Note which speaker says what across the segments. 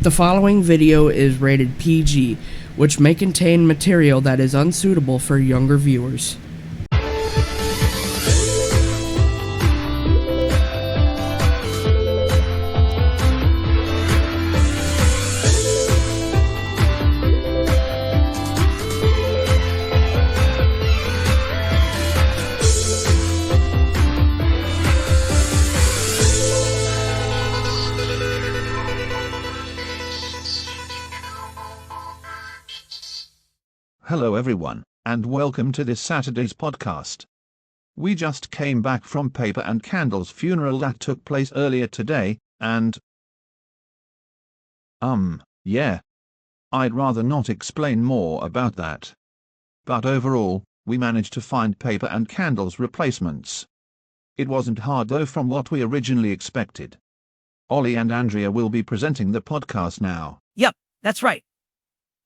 Speaker 1: The following video is rated PG, which may contain material that is unsuitable for younger viewers.
Speaker 2: Hello everyone, and welcome to this Saturday's podcast. We just came back from Paper and Candle's funeral that took place earlier today, and... yeah. I'd rather not explain more about that. But overall, we managed to find Paper and Candle's replacements. It wasn't hard though from what we originally expected. Ollie and Andrea will be presenting the podcast now.
Speaker 3: Yep, that's right.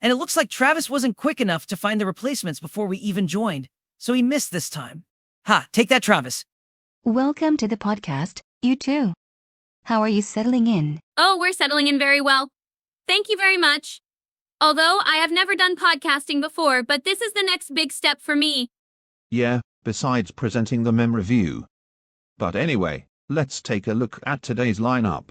Speaker 3: And it looks like Travis wasn't quick enough to find the replacements before we even joined, so he missed this time. Ha, take that, Travis.
Speaker 4: Welcome to the podcast, you too. How are you settling in?
Speaker 5: Oh, we're settling in very well. Thank you very much. Although I have never done podcasting before, but this is the next big step for me.
Speaker 2: Yeah, besides presenting the mem review. But anyway, let's take a look at today's lineup.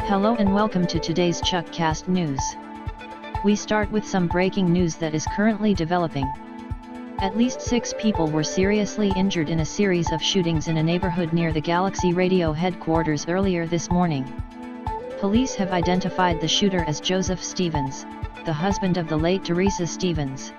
Speaker 6: Hello and welcome to today's ChuckCast news. We start with some breaking news that is currently developing. At least 6 people were seriously injured in a series of shootings in a neighborhood near the Galaxy Radio headquarters earlier this morning. Police have identified the shooter as Joseph Stevens, the husband of the late Teresa Stevens.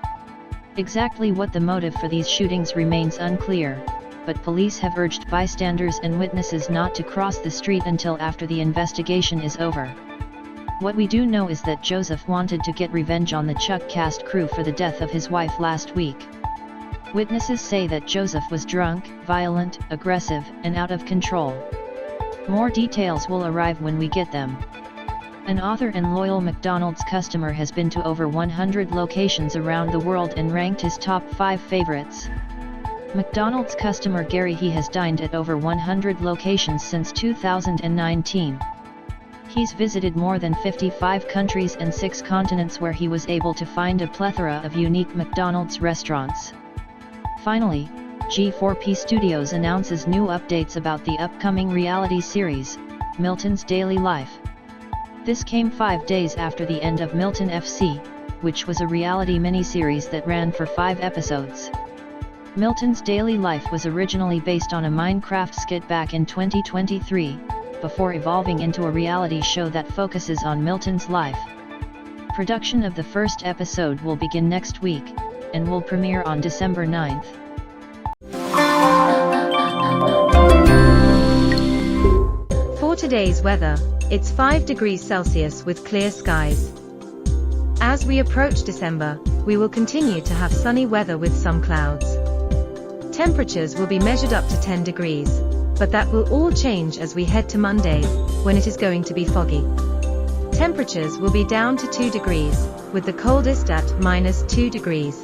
Speaker 6: Exactly what the motive for these shootings remains unclear, but police have urged bystanders and witnesses not to cross the street until after the investigation is over. What we do know is that Joseph wanted to get revenge on the ChuckCast crew for the death of his wife last week. Witnesses say that Joseph was drunk, violent, aggressive, and out of control. More details will arrive when we get them. An author and loyal McDonald's customer has been to over 100 locations around the world and ranked his top 5 favorites. McDonald's customer Gary has dined at over 100 locations since 2019. He's visited more than 55 countries and 6 continents where he was able to find a plethora of unique McDonald's restaurants. Finally, G4p Studios announces new updates about the upcoming reality series, Milton's Daily Life. This came 5 days after the end of Milton FC, which was a reality miniseries that ran for 5 episodes. Milton's Daily Life was originally based on a Minecraft skit back in 2023, before evolving into a reality show that focuses on Milton's life. Production of the first episode will begin next week, and will premiere on December 9th.
Speaker 7: For today's weather, it's 5 degrees Celsius with clear skies. As we approach December, we will continue to have sunny weather with some clouds. Temperatures will be measured up to 10 degrees, but that will all change as we head to Monday, when it is going to be foggy. Temperatures will be down to 2 degrees, with the coldest at -2 degrees.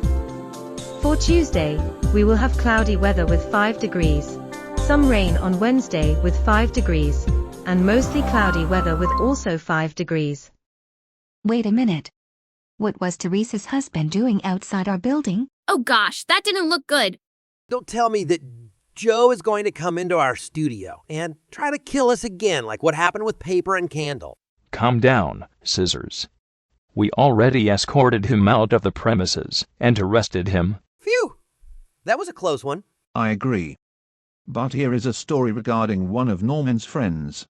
Speaker 7: For Tuesday, we will have cloudy weather with 5 degrees, some rain on Wednesday with 5 degrees, and mostly cloudy weather with also 5 degrees.
Speaker 4: Wait a minute. What was Teresa's husband doing outside our building?
Speaker 5: Oh gosh, that didn't look good.
Speaker 8: Don't tell me that Joe is going to come into our studio and try to kill us again like what happened with Paper and Candle.
Speaker 9: Calm down, Scissors. We already escorted him out of the premises and arrested him.
Speaker 8: Phew! That was a close one.
Speaker 2: I agree. But here is a story regarding one of Norman's friends.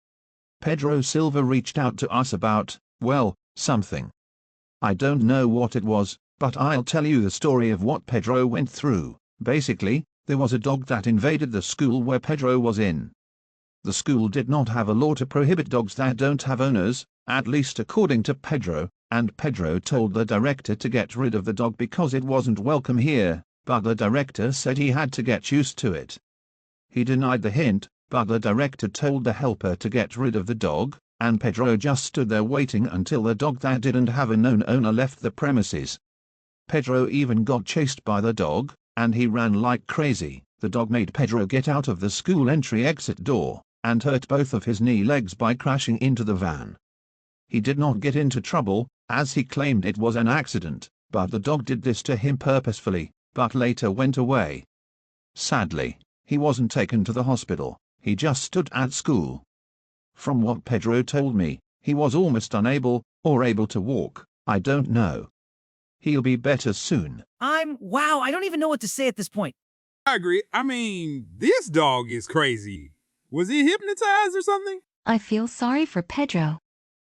Speaker 2: Pedro Silva reached out to us about, well, something. I don't know what it was, but I'll tell you the story of what Pedro went through. Basically, there was a dog that invaded the school where Pedro was in. The school did not have a law to prohibit dogs that don't have owners, at least according to Pedro, and Pedro told the director to get rid of the dog because it wasn't welcome here, but the director said he had to get used to it. He denied the hint, but the director told the helper to get rid of the dog, and Pedro just stood there waiting until the dog that didn't have a known owner left the premises. Pedro even got chased by the dog, and he ran like crazy. The dog made Pedro get out of the school entry-exit door, and hurt both of his knee legs by crashing into the van. He did not get into trouble, as he claimed it was an accident, but the dog did this to him purposefully, but later went away. Sadly, he wasn't taken to the hospital, he just stood at school. From what Pedro told me, he was almost unable, or able to walk, I don't know. He'll be better soon.
Speaker 3: Wow, I don't even know what to say at this point.
Speaker 10: I agree. I mean, this dog is crazy. Was he hypnotized or something?
Speaker 4: I feel sorry for Pedro.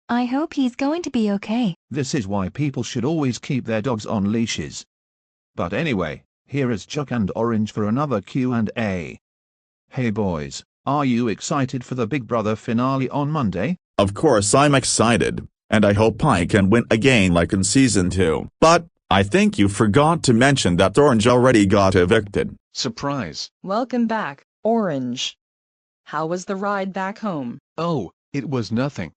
Speaker 4: I hope he's going to be okay.
Speaker 2: This is why people should always keep their dogs on leashes. But anyway, here is Chuck and Orange for another Q&A. Hey boys, are you excited for the Big Brother finale on Monday?
Speaker 11: Of course I'm excited, and I hope I can win again like in season 2. But I think you forgot to mention that Orange already got evicted.
Speaker 12: Surprise.
Speaker 13: Welcome back, Orange. How was the ride back home?
Speaker 12: Oh, it was nothing.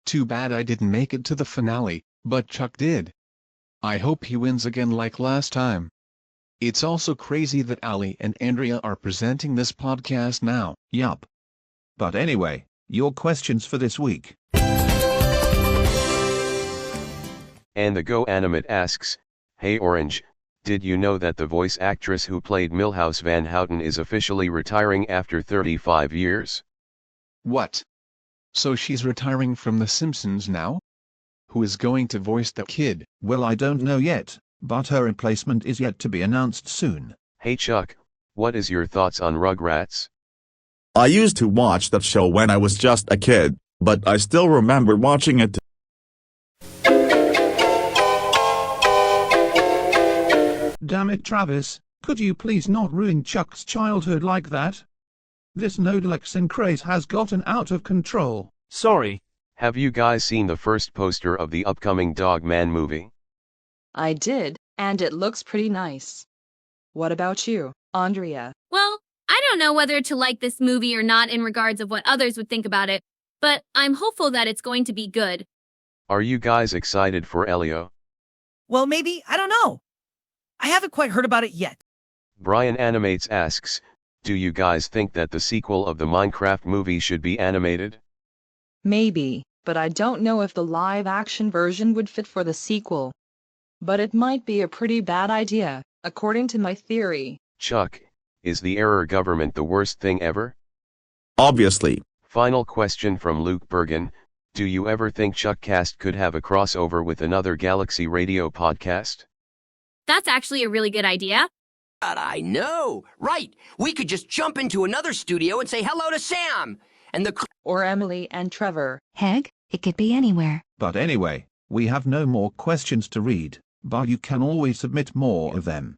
Speaker 12: Too bad I didn't make it to the finale, but Chuck did. I hope he wins again like last time. It's also crazy that Ali and Andrea are presenting this podcast now.
Speaker 2: Yup. But anyway, your questions for this week.
Speaker 14: And the Go Animate asks, Hey Orange, did you know that the voice actress who played Milhouse Van Houten is officially retiring after 35 years?
Speaker 12: What? So she's retiring from The Simpsons now? Who is going to voice the kid?
Speaker 2: Well, I don't know yet, but her replacement is yet to be announced soon.
Speaker 14: Hey Chuck, what is your thoughts on Rugrats?
Speaker 11: I used to watch that show when I was just a kid, but I still remember watching it.
Speaker 2: Damn it, Travis, could you please not ruin Chuck's childhood like that? This Nodalexin craze has gotten out of control.
Speaker 15: Sorry.
Speaker 14: Have you guys seen the first poster of the upcoming Dog Man movie?
Speaker 13: I did, and it looks pretty nice. What about you, Andrea?
Speaker 5: Well, I don't know whether to like this movie or not in regards of what others would think about it, but I'm hopeful that it's going to be good.
Speaker 14: Are you guys excited for Elio?
Speaker 3: Well, maybe, I don't know. I haven't quite heard about it yet.
Speaker 14: Brian Animates asks, do you guys think that the sequel of the Minecraft movie should be animated?
Speaker 13: Maybe, but I don't know if the live-action version would fit for the sequel. But it might be a pretty bad idea, according to my theory.
Speaker 14: Chuck, is the error government the worst thing ever?
Speaker 11: Obviously.
Speaker 14: Final question from Luke Bergen, do you ever think ChuckCast could have a crossover with another Galaxy Radio podcast?
Speaker 5: That's actually a really good idea.
Speaker 16: I know, right. We could just jump into another studio and say hello to Sam. And
Speaker 13: or Emily and Trevor.
Speaker 4: Heck, it could be anywhere.
Speaker 2: But anyway, we have no more questions to read, but you can always submit more of them.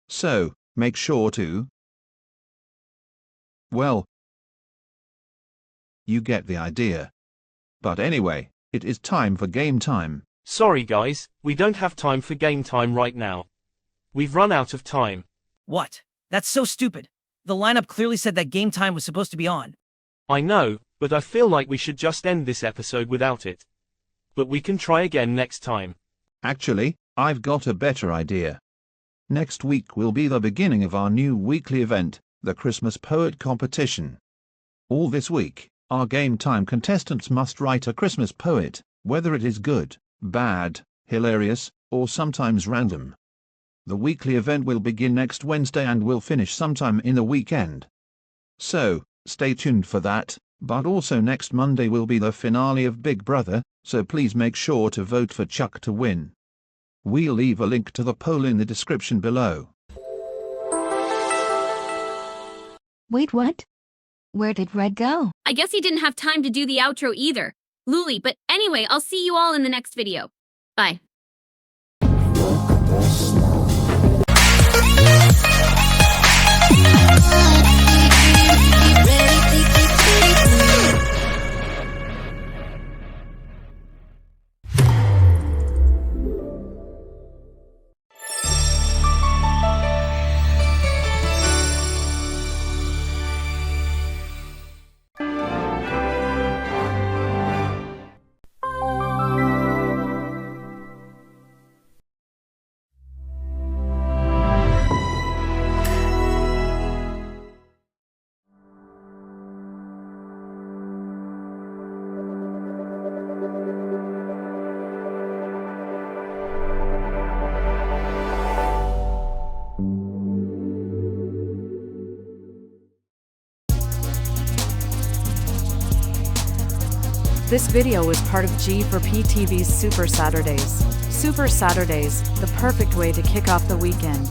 Speaker 2: So, make sure to... Well, you get the idea. But anyway, it is time for game time.
Speaker 15: Sorry guys, we don't have time for game time right now. We've run out of time.
Speaker 3: What? That's so stupid. The lineup clearly said that game time was supposed to be on.
Speaker 15: I know, but I feel like we should just end this episode without it. But we can try again next time.
Speaker 2: Actually, I've got a better idea. Next week will be the beginning of our new weekly event, the Christmas Poet Competition. All this week, our game time contestants must write a Christmas poet, whether it is good, bad, hilarious, or sometimes random. The weekly event will begin next Wednesday and will finish sometime in the weekend. So, stay tuned for that, but also next Monday will be the finale of Big Brother, so please make sure to vote for Chuck to win. We'll leave a link to the poll in the description below.
Speaker 4: Wait, what? Where did Red go?
Speaker 5: I guess he didn't have time to do the outro either. Luli, but anyway, I'll see you all in the next video. Bye.
Speaker 17: This video is part of G4p TV's Super Saturdays. Super Saturdays, the perfect way to kick off the weekend.